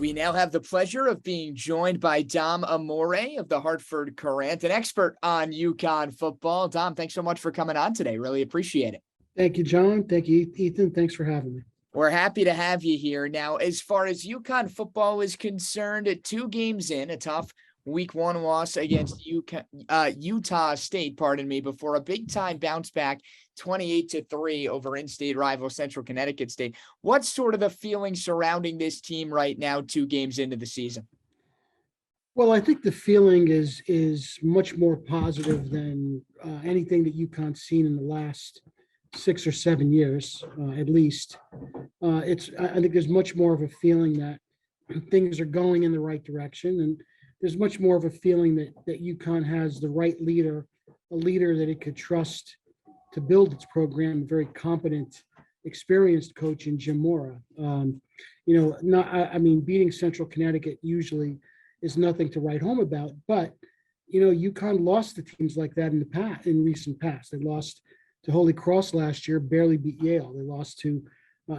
We now have the pleasure of being joined by Dom Amore of the Hartford Courant, an expert on UConn football. Dom, thanks so much for coming on today. Really appreciate it. Thank you, John. Thank you, Ethan. Thanks for having me. We're happy to have you here. Now, as far as UConn football is concerned, 2 games in, a tough week 1 loss against Utah State, before a big-time bounce back 28-3 over in-state rival Central Connecticut State. What's sort of the feeling surrounding this team right now, 2 games into the season? Well, I think the feeling is much more positive than anything that UConn's seen in the last 6 or 7 years, at least. I think there's much more of a feeling that things are going in the right direction, and there's much more of a feeling that UConn has the right leader, a leader that it could trust to build its program, a very competent, experienced coach in Jim Mora. Beating Central Connecticut usually is nothing to write home about, but UConn lost to teams like that in recent past. They lost to Holy Cross last year, barely beat Yale. They lost to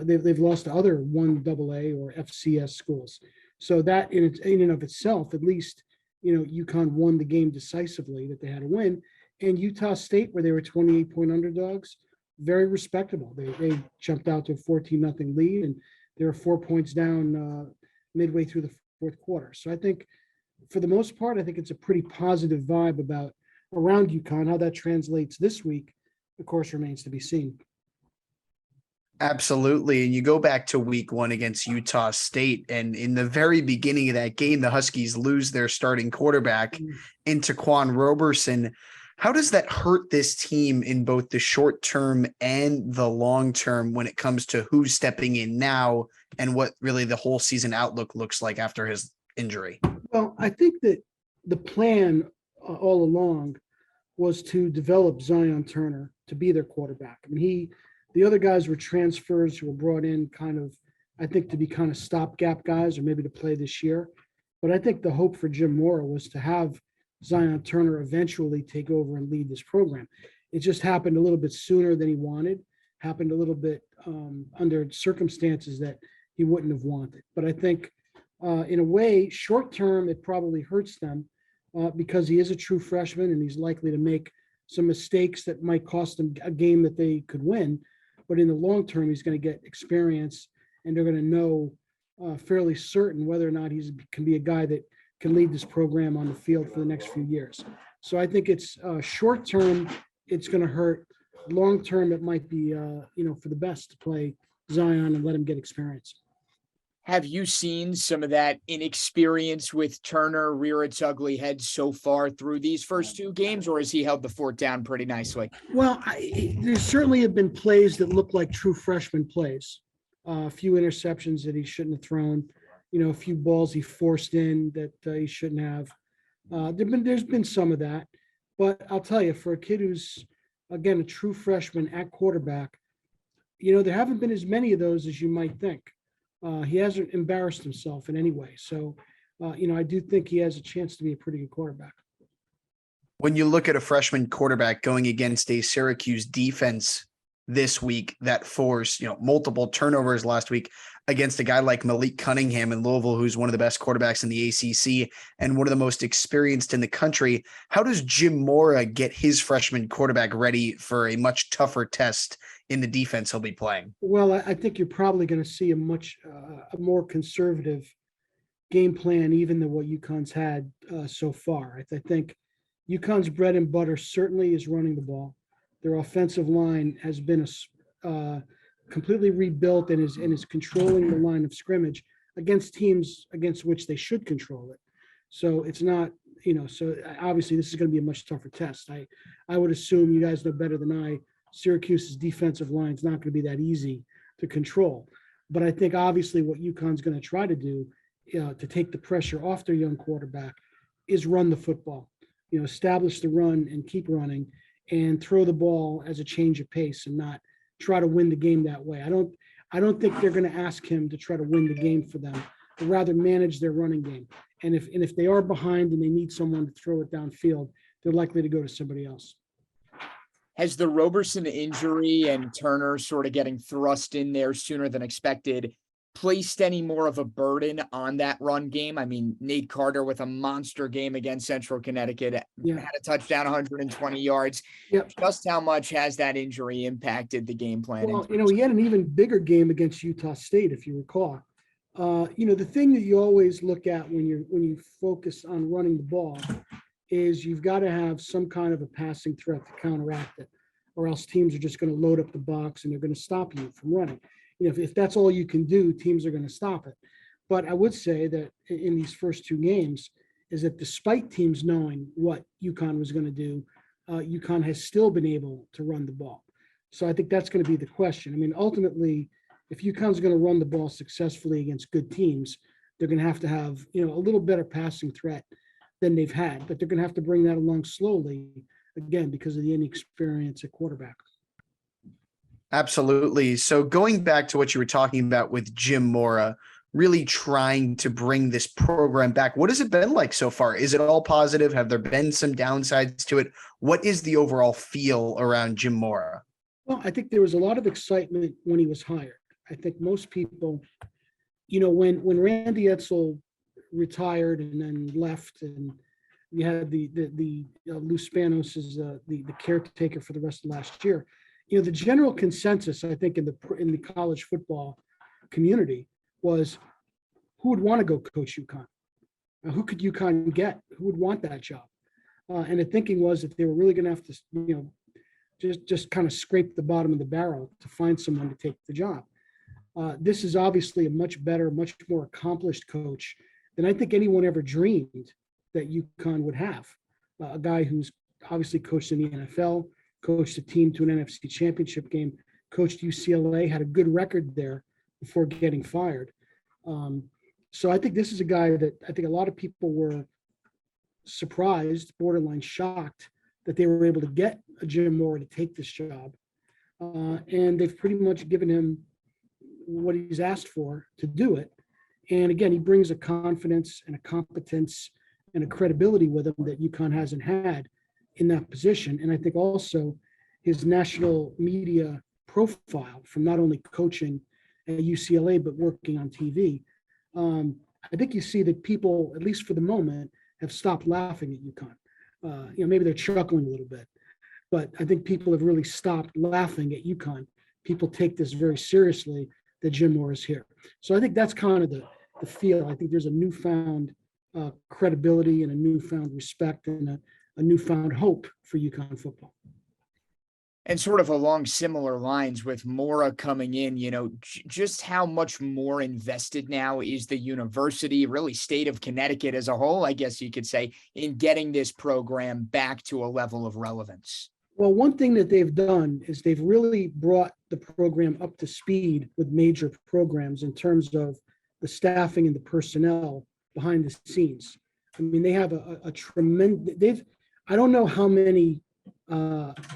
they've lost to other 1AA or FCS schools. So that in and of itself, at least UConn won the game decisively that they had to win. And Utah State, where they were 28-point underdogs, very respectable. They jumped out to a 14-0 lead, and they were 4 points down midway through the fourth quarter. So I think, for the most part, I think it's a pretty positive vibe around UConn. How that translates this week, of course, remains to be seen. Absolutely. And you go back to week 1 against Utah State, and in the very beginning of that game, the Huskies lose their starting quarterback into Taquan Roberson. How does that hurt this team in both the short term and the long term when it comes to who's stepping in now and what really the whole season outlook looks like after his injury? Well, I think that the plan all along was to develop Zion Turner to be their quarterback. I mean, the other guys were transfers who were brought in I think to be kind of stopgap guys or maybe to play this year. But I think the hope for Jim Mora was to have Zion Turner eventually take over and lead this program. It just happened a little bit sooner than he wanted, happened a little bit under circumstances that he wouldn't have wanted. But I think in a way, short term, it probably hurts them because he is a true freshman and he's likely to make some mistakes that might cost them a game that they could win. But in the long term, he's going to get experience, and they're going to know fairly certain whether or not he can be a guy that can lead this program on the field for the next few years. So I think it's short term, it's going to hurt. Long term, it might be for the best to play Zion and let him get experience. Have you seen some of that inexperience with Turner rear its ugly head so far through these first 2 games, or has he held the fort down pretty nicely? Well, there certainly have been plays that look like true freshman plays. A few interceptions that he shouldn't have thrown, a few balls he forced in that he shouldn't have. There's been some of that, but I'll tell you, for a kid who's, again, a true freshman at quarterback, there haven't been as many of those as you might think. He hasn't embarrassed himself in any way. So, I do think he has a chance to be a pretty good quarterback. When you look at a freshman quarterback going against a Syracuse defense this week that forced, multiple turnovers last week against a guy like Malik Cunningham in Louisville, who's one of the best quarterbacks in the ACC and one of the most experienced in the country, how does Jim Mora get his freshman quarterback ready for a much tougher test in the defense he'll be playing? Well, I think you're probably going to see a much more conservative game plan even than what UConn's had so far. I think UConn's bread and butter certainly is running the ball. Their offensive line has been completely rebuilt and is controlling the line of scrimmage against teams against which they should control it. So it's not, so obviously this is going to be a much tougher test. I would assume, you guys know better than I, Syracuse's defensive line is not going to be that easy to control. But I think obviously what UConn's going to try to do to take the pressure off their young quarterback is run the football, establish the run and keep running and throw the ball as a change of pace and not try to win the game that way. I don't think they're going to ask him to try to win the game for them, but rather manage their running game. And if they are behind and they need someone to throw it downfield, they're likely to go to somebody else. Has the Roberson injury and Turner sort of getting thrust in there sooner than expected placed any more of a burden on that run game. I mean, Nate Carter with a monster game against Central Connecticut Yeah. had a touchdown, 120 yards. Yep. Just how much has that injury impacted the game plan? Well, he had an even bigger game against Utah State, if you recall. The thing that you always look at when you focus on running the ball is you've got to have some kind of a passing threat to counteract it, or else teams are just going to load up the box and they're going to stop you from running. If that's all you can do, teams are going to stop it. But I would say that in these first two games is that despite teams knowing what UConn was going to do, UConn has still been able to run the ball. So I think that's going to be the question. I mean, ultimately, if UConn's going to run the ball successfully against good teams, they're going to have a little better passing threat than they've had, but they're going to have to bring that along slowly, again, because of the inexperience at quarterback. Absolutely. So going back to what you were talking about with Jim Mora, really trying to bring this program back, what has it been like so far? Is it all positive? Have there been some downsides to it? What is the overall feel around Jim Mora? Well, I think there was a lot of excitement when he was hired. I think most people, when Randy Edsall retired and then left, and we had the Lou Spanos as the caretaker for the rest of last year. The general consensus, I think, in the college football community was who would want to go coach UConn? Who could UConn get? Who would want that job? And the thinking was that they were really going to have to, just kind of scrape the bottom of the barrel to find someone to take the job. This is obviously a much better, much more accomplished coach than I think anyone ever dreamed that UConn would have. A guy who's obviously coached in the NFL, coached a team to an NFC championship game, coached UCLA, had a good record there before getting fired. So I think this is a guy that I think a lot of people were surprised, borderline shocked that they were able to get a Jim Mora to take this job. And they've pretty much given him what he's asked for to do it. And again, he brings a confidence and a competence and a credibility with him that UConn hasn't had in that position. And I think also his national media profile from not only coaching at UCLA, but working on TV. I think you see that people, at least for the moment, have stopped laughing at UConn. Maybe they're chuckling a little bit, but I think people have really stopped laughing at UConn. People take this very seriously that Jim Mora is here. So I think that's kind of the feel. I think there's a newfound credibility and a newfound respect and a newfound hope for UConn football. And sort of along similar lines with Mora coming in, just how much more invested now is the university, really state of Connecticut as a whole, I guess you could say, in getting this program back to a level of relevance? Well, one thing that they've done is they've really brought the program up to speed with major programs in terms of the staffing and the personnel behind the scenes. I mean, they have a tremendous, I don't know how many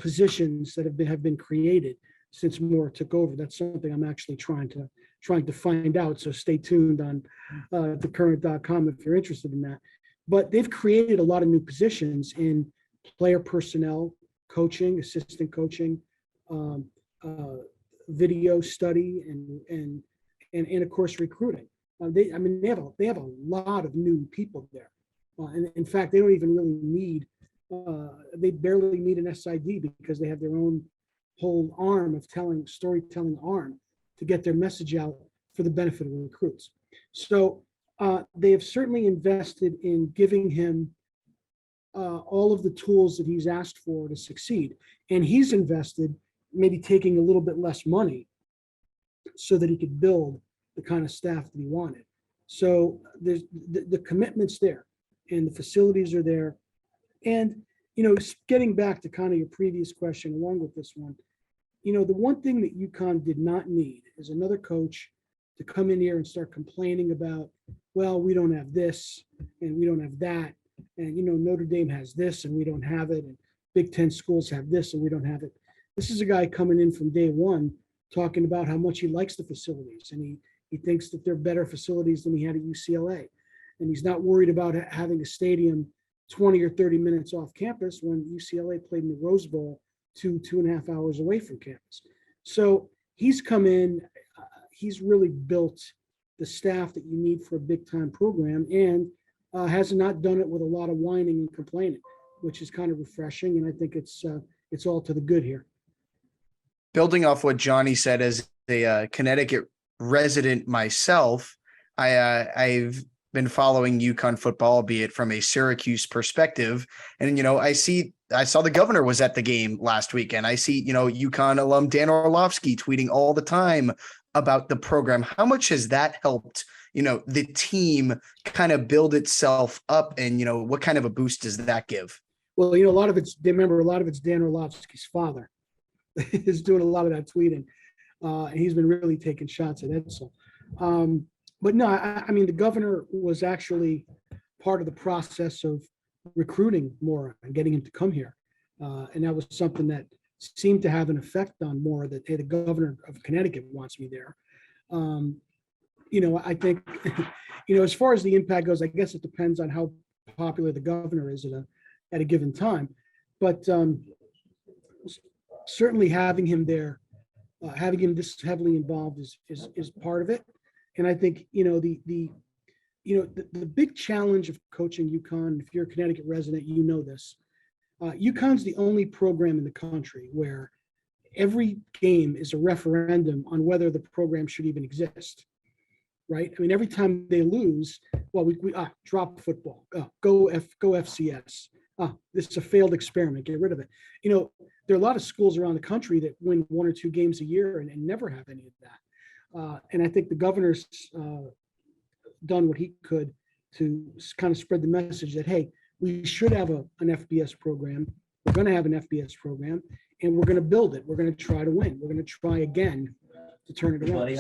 positions that have been created since Moore took over. That's something I'm actually trying to find out. So stay tuned on thecurrent.com if you're interested in that. But they've created a lot of new positions in player personnel, coaching, assistant coaching, video study, and of course recruiting. They have a lot of new people there. And in fact, they don't even really need. They barely need an SID because they have their own whole arm of storytelling arm to get their message out for the benefit of the recruits. So they have certainly invested in giving him all of the tools that he's asked for to succeed. And he's invested maybe taking a little bit less money so that he could build the kind of staff that he wanted. So there's the commitment's there and the facilities are there. And, getting back to kind of your previous question along with this one, the one thing that UConn did not need is another coach to come in here and start complaining about, well, we don't have this and we don't have that. And, Notre Dame has this and we don't have it. And Big Ten schools have this and we don't have it. This is a guy coming in from day one talking about how much he likes the facilities. And he thinks that they're better facilities than he had at UCLA. And he's not worried about having a stadium 20 or 30 minutes off campus when UCLA played in the Rose Bowl 2.5 hours away from campus. So he's come in, he's really built the staff that you need for a big time program, and has not done it with a lot of whining and complaining, which is kind of refreshing. And I think it's all to the good here. Building off what Johnny said, as a Connecticut resident myself, I've been following UConn football, albeit from a Syracuse perspective. And, I saw the governor was at the game last weekend. I see, UConn alum Dan Orlovsky tweeting all the time about the program. How much has that helped, the team kind of build itself up? And, what kind of a boost does that give? Well, a lot of it's Dan Orlovsky's father is doing a lot of that tweeting. And he's been really taking shots at Edsel. But no, I mean, the governor was actually part of the process of recruiting Mora and getting him to come here. And that was something that seemed to have an effect on Mora, that, hey, the governor of Connecticut wants me there. I think, as far as the impact goes, I guess it depends on how popular the governor is at a given time. But certainly having him there, having him this heavily involved is part of it. And I think, the big challenge of coaching UConn, if you're a Connecticut resident, this. UConn's the only program in the country where every game is a referendum on whether the program should even exist, right? I mean, every time they lose, well, we drop football, go FCS. This is a failed experiment, get rid of it. There are a lot of schools around the country that win 1 or 2 games a year and never have any of that. And I think the governor's done what he could to kind of spread the message that, hey, we should have an FBS program. We're going to have an FBS program, and we're going to build it. We're going to try to win. We're going to try again to turn it around.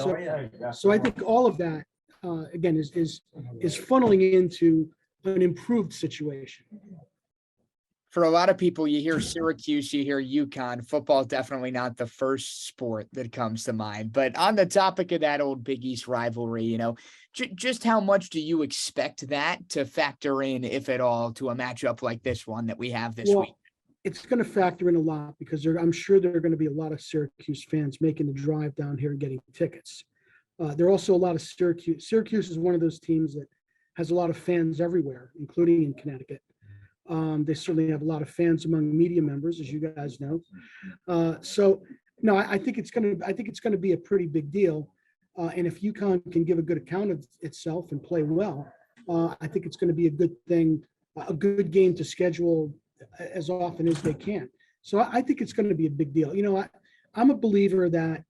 So I think all of that, again, is funneling into an improved situation. For a lot of people, you hear Syracuse, you hear UConn. Football, definitely not the first sport that comes to mind. But on the topic of that old Big East rivalry, just how much do you expect that to factor in, if at all, to a matchup like this one that we have this week? It's going to factor in a lot because I'm sure there are going to be a lot of Syracuse fans making the drive down here and getting tickets. There are also a lot of Syracuse. Syracuse is one of those teams that has a lot of fans everywhere, including in Connecticut. They certainly have a lot of fans among media members, as you guys know. I think it's going to be a pretty big deal. And if UConn can give a good account of itself and play well, I think it's going to be a good thing, a good game to schedule as often as they can. So I think it's going to be a big deal. I'm a believer that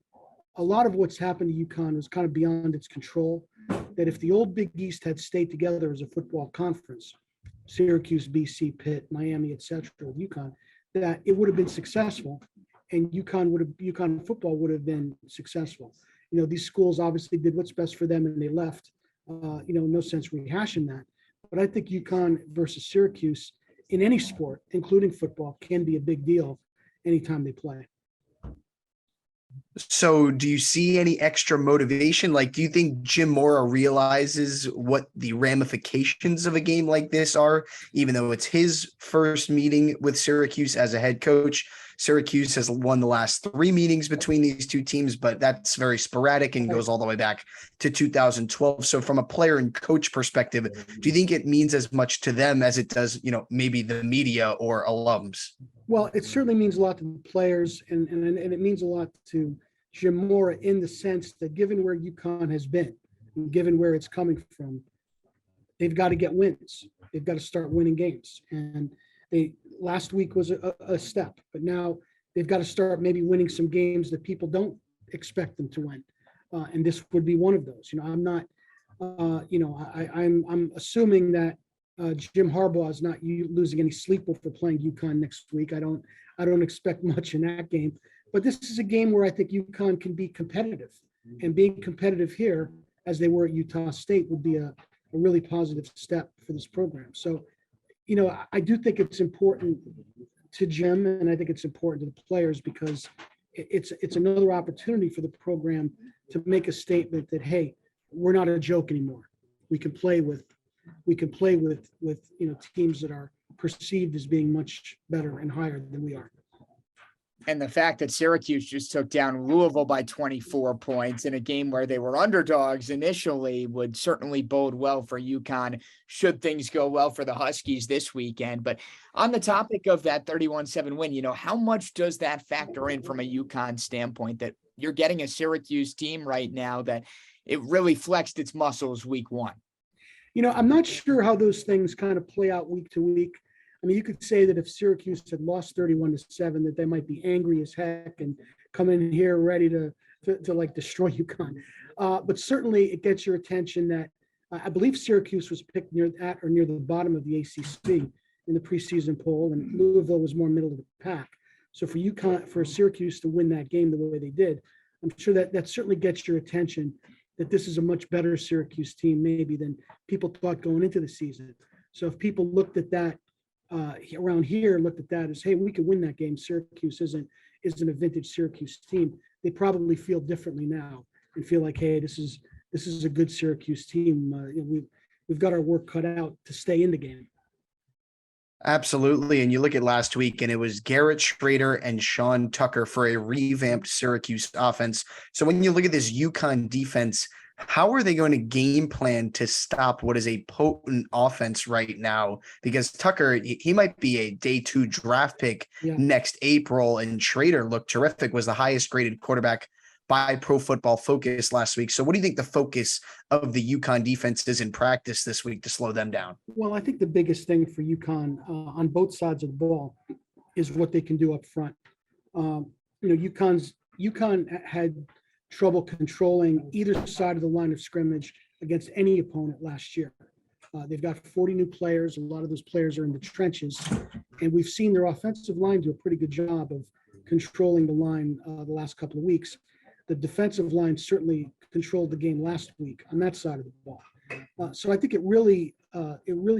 a lot of what's happened to UConn was kind of beyond its control. That if the old Big East had stayed together as a football conference, Syracuse, BC, Pitt, Miami, etc., with UConn, that it would have been successful, and UConn football would have been successful. These schools obviously did what's best for them, and they left. No sense rehashing that. But I think UConn versus Syracuse in any sport, including football, can be a big deal anytime they play. So do you see any extra motivation? Like, do you think Jim Mora realizes what the ramifications of a game like this are, even though it's his first meeting with Syracuse as a head coach? Syracuse has won the last 3 meetings between these two teams, but that's very sporadic and goes all the way back to 2012. So from a player and coach perspective, do you think it means as much to them as it does, maybe the media or alums? Well, it certainly means a lot to the players, and it means a lot to Jim Mora in the sense that given where UConn has been, and given where it's coming from, they've got to get wins. They've got to start winning games. And last week was a step, but now they've got to start maybe winning some games that people don't expect them to win. And this would be one of those. I'm not, I'm assuming that Jim Harbaugh is not losing any sleep over playing UConn next week. I don't expect much in that game, but this is a game where I think UConn can be competitive, and being competitive here as they were at Utah State would be a really positive step for this program. So, I do think it's important to Jim, and I think it's important to the players because it's another opportunity for the program to make a statement that, hey, we're not a joke anymore. We can play with teams that are perceived as being much better and higher than we are. And the fact that Syracuse just took down Louisville by 24 points in a game where they were underdogs initially would certainly bode well for UConn should things go well for the Huskies this weekend. But on the topic of that 31-7 win, how much does that factor in from a UConn standpoint that you're getting a Syracuse team right now that it really flexed its muscles week one? I'm not sure how those things kind of play out week to week. I mean, you could say that if Syracuse had lost 31-7, that they might be angry as heck and come in here ready to like destroy UConn. But certainly it gets your attention that I believe Syracuse was picked near the bottom of the ACC in the preseason poll, and Louisville was more middle of the pack. So for Syracuse to win that game the way they did, I'm sure that certainly gets your attention that this is a much better Syracuse team maybe than people thought going into the season. So if people looked at that around here, looked at that as, hey, we could win that game. Syracuse isn't a vintage Syracuse team. They probably feel differently now and feel like, hey, this is a good Syracuse team. We've got our work cut out to stay in the game. Absolutely. And you look at last week and it was Garrett Schrader and Sean Tucker for a revamped Syracuse offense. So when you look at this UConn defense, how are they going to game plan to stop what is a potent offense right now? Because Tucker, he might be a day 2 draft pick next April, and Schrader looked terrific, was the highest graded quarterback by Pro Football Focus last week. So what do you think the focus of the UConn defense is in practice this week to slow them down? Well, I think the biggest thing for UConn on both sides of the ball is what they can do up front. UConn had trouble controlling either side of the line of scrimmage against any opponent last year. They've got 40 new players. A lot of those players are in the trenches, and we've seen their offensive line do a pretty good job of controlling the line the last couple of weeks. The defensive line certainly controlled the game last week on that side of the ball. So I think it really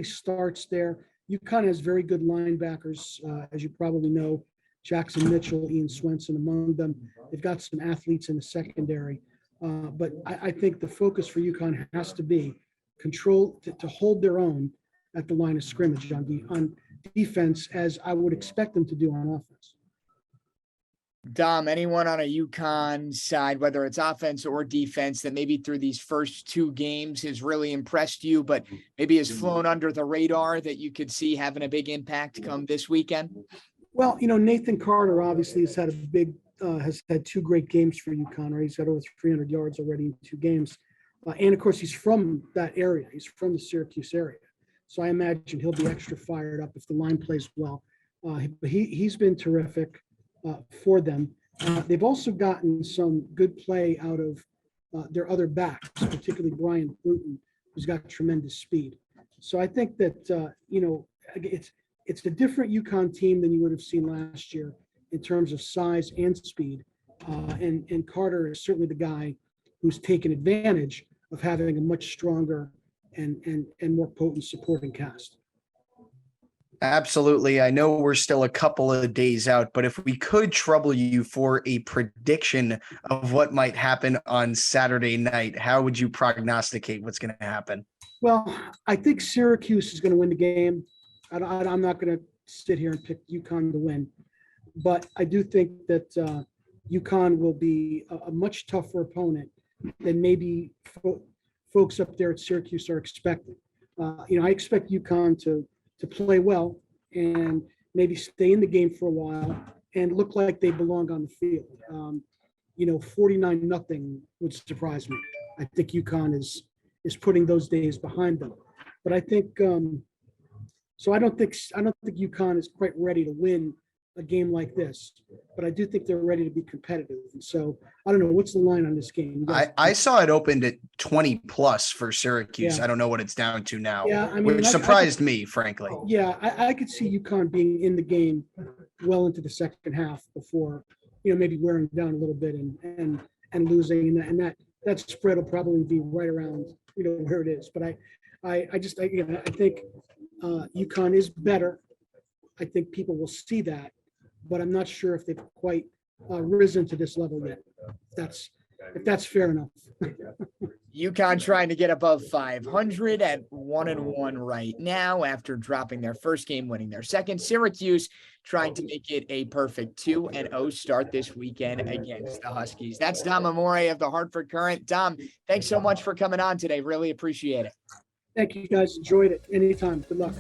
starts there. UConn has very good linebackers, as you probably know. Jackson Mitchell, Ian Swenson among them. They've got some athletes in the secondary. But I think the focus for UConn has to be control, to hold their own at the line of scrimmage on defense, as I would expect them to do on offense. Dom, anyone on a UConn side, whether it's offense or defense, that maybe through these first 2 games has really impressed you, but maybe has flown under the radar that you could see having a big impact come this weekend? Well, Nathan Carter obviously has had 2 great games for UConn. Right? He's got over 300 yards already in 2 games. And of course, he's from that area. He's from the Syracuse area. So I imagine he'll be extra fired up if the line plays well. He's been terrific for them. They've also gotten some good play out of their other backs, particularly Brian Bruton, who's got tremendous speed. So I think that, it's a different UConn team than you would have seen last year in terms of size and speed. And Carter is certainly the guy who's taken advantage of having a much stronger and more potent supporting cast. Absolutely. I know we're still a couple of days out, but if we could trouble you for a prediction of what might happen on Saturday night, how would you prognosticate what's going to happen? Well, I think Syracuse is going to win the game. I'm not going to sit here and pick UConn to win, but I do think that UConn will be a much tougher opponent than maybe folks up there at Syracuse are expecting. I expect UConn to play well and maybe stay in the game for a while and look like they belong on the field. 49-0 would surprise me. I think UConn is putting those days behind them. But I think so I don't think UConn is quite ready to win a game like this, but I do think they're ready to be competitive. And so I don't know, what's the line on this game? I saw it opened at 20 plus for Syracuse. Yeah. I don't know what it's down to now, which surprised me, frankly. Yeah, I could see UConn being in the game well into the second half before, maybe wearing down a little bit and losing, and that spread will probably be right around, where it is. But I think UConn is better. I think people will see that, but I'm not sure if they've quite risen to this level yet. If that's fair enough. UConn trying to get above 500 at 1-1 right now after dropping their first game, winning their second. Syracuse trying to make it a perfect 2-0 start this weekend against the Huskies. That's Dom Amore of the Hartford Courant. Dom, thanks so much for coming on today. Really appreciate it. Thank you guys. Enjoyed it. Anytime. Good luck.